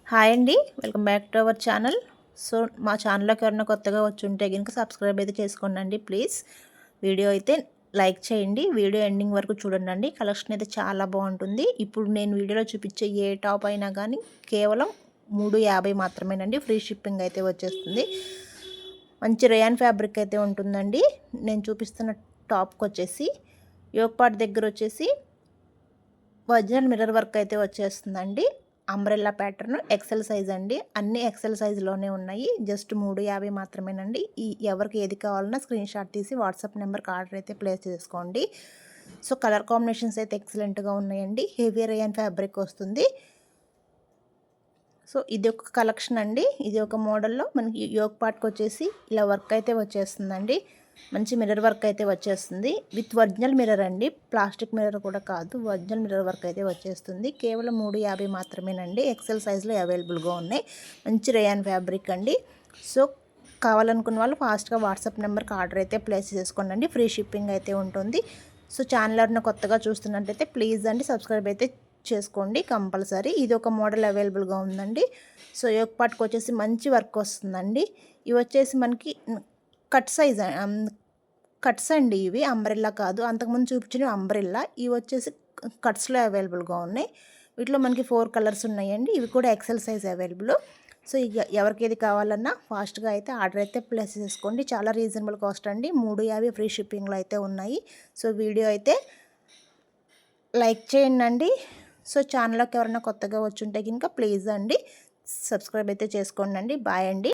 Hi అండి, welcome back to our channel. So మా ఛానల్లోకి ఎవరైనా కొత్తగా వచ్చి ఉంటే కనుక సబ్స్క్రైబ్ అయితే చేసుకోండి ప్లీజ్. వీడియో అయితే లైక్ చేయండి, వీడియో ఎండింగ్ వరకు చూడండి. కలెక్షన్ అయితే చాలా బాగుంటుంది. ఇప్పుడు నేను వీడియోలో చూపించే ఏ టాప్ అయినా కానీ కేవలం 350 మాత్రమేనండి. ఫ్రీ షిప్పింగ్ అయితే వచ్చేస్తుంది. మంచి రేయాన్ ఫ్యాబ్రిక్ అయితే ఉంటుందండి. నేను చూపిస్తున్న టాప్కి వచ్చేసి యోక్ పార్ట్ దగ్గర వచ్చేసి ఒరిజినల్ మిర్రర్ వర్క్ అయితే వచ్చేస్తుందండి. అంబ్రెల్లా ప్యాటర్న్ ఎక్సెల్ సైజ్ అండి. అన్ని ఎక్సెల్ సైజులోనే ఉన్నాయి. జస్ట్ 350 మాత్రమేనండి. ఎవరికి ఏది కావాలన్నా స్క్రీన్ షాట్ తీసి వాట్సాప్ నెంబర్కి ఆర్డర్ అయితే ప్లేస్ చేసుకోండి. సో కలర్ కాంబినేషన్స్ అయితే ఎక్సలెంట్గా ఉన్నాయండి. హెవీ రేయన్ ఫ్యాబ్రిక్ వస్తుంది. సో ఇది ఒక కలెక్షన్ అండి. ఇది ఒక మోడల్లో మనకి యోక్ పార్ట్కి వచ్చేసి ఇలా వర్క్ అయితే వచ్చేస్తుందండి. మంచి మిర్రర్ వర్క్ అయితే వచ్చేస్తుంది. విత్ ఒరిజినల్ మిర్రర్ అండి, ప్లాస్టిక్ మిర్రర్ కూడా కాదు. ఒరిజినల్ మిర్రర్ వర్క్ అయితే వచ్చేస్తుంది. కేవలం 350 మాత్రమేనండి. ఎక్సెల్ సైజులో అవైలబుల్గా ఉన్నాయి. మంచి రేయాన్ ఫ్యాబ్రిక్ అండి. సో కావాలనుకున్న వాళ్ళు ఫాస్ట్గా వాట్సాప్ నెంబర్కి ఆర్డర్ అయితే ప్లేస్ చేసుకోండి. ఫ్రీ షిప్పింగ్ అయితే ఉంటుంది. సో ఛానల్ ఎవరైనా కొత్తగా చూస్తున్నట్టయితే ప్లీజ్ అండి సబ్స్క్రైబ్ అయితే చేసుకోండి కంపల్సరీ. ఇది ఒక మోడల్ అవైలబుల్గా ఉందండి. సో యోక్ పార్ట్కి వచ్చేసి మంచి వర్క్ వస్తుందండి. ఇవి వచ్చేసి మనకి కట్స్ అండి. ఇవి అంబ్రెల్లా కాదు. అంతకుముందు చూపించినవి అంబ్రెల్లా, ఇవి వచ్చేసి కట్స్లో అవైలబుల్గా ఉన్నాయి. వీటిలో మనకి 4 కలర్స్ ఉన్నాయండి. ఇవి కూడా ఎక్సెల్ సైజ్ అవైలబుల్. సో ఇక ఎవరికి ఏది కావాలన్నా ఫాస్ట్గా అయితే ఆర్డర్ అయితే ప్లేస్ చేసుకోండి. చాలా రీజనబుల్ కాస్ట్ అండి. 350 ఫ్రీ షిప్పింగ్లో అయితే ఉన్నాయి. సో వీడియో అయితే లైక్ చేయండి. సో ఛానల్లోకి ఎవరైనా కొత్తగా వచ్చి ఉంటే కనుక ప్లీజ్ అండి సబ్స్క్రైబ్ అయితే చేసుకోండి. బాయ్ అండి.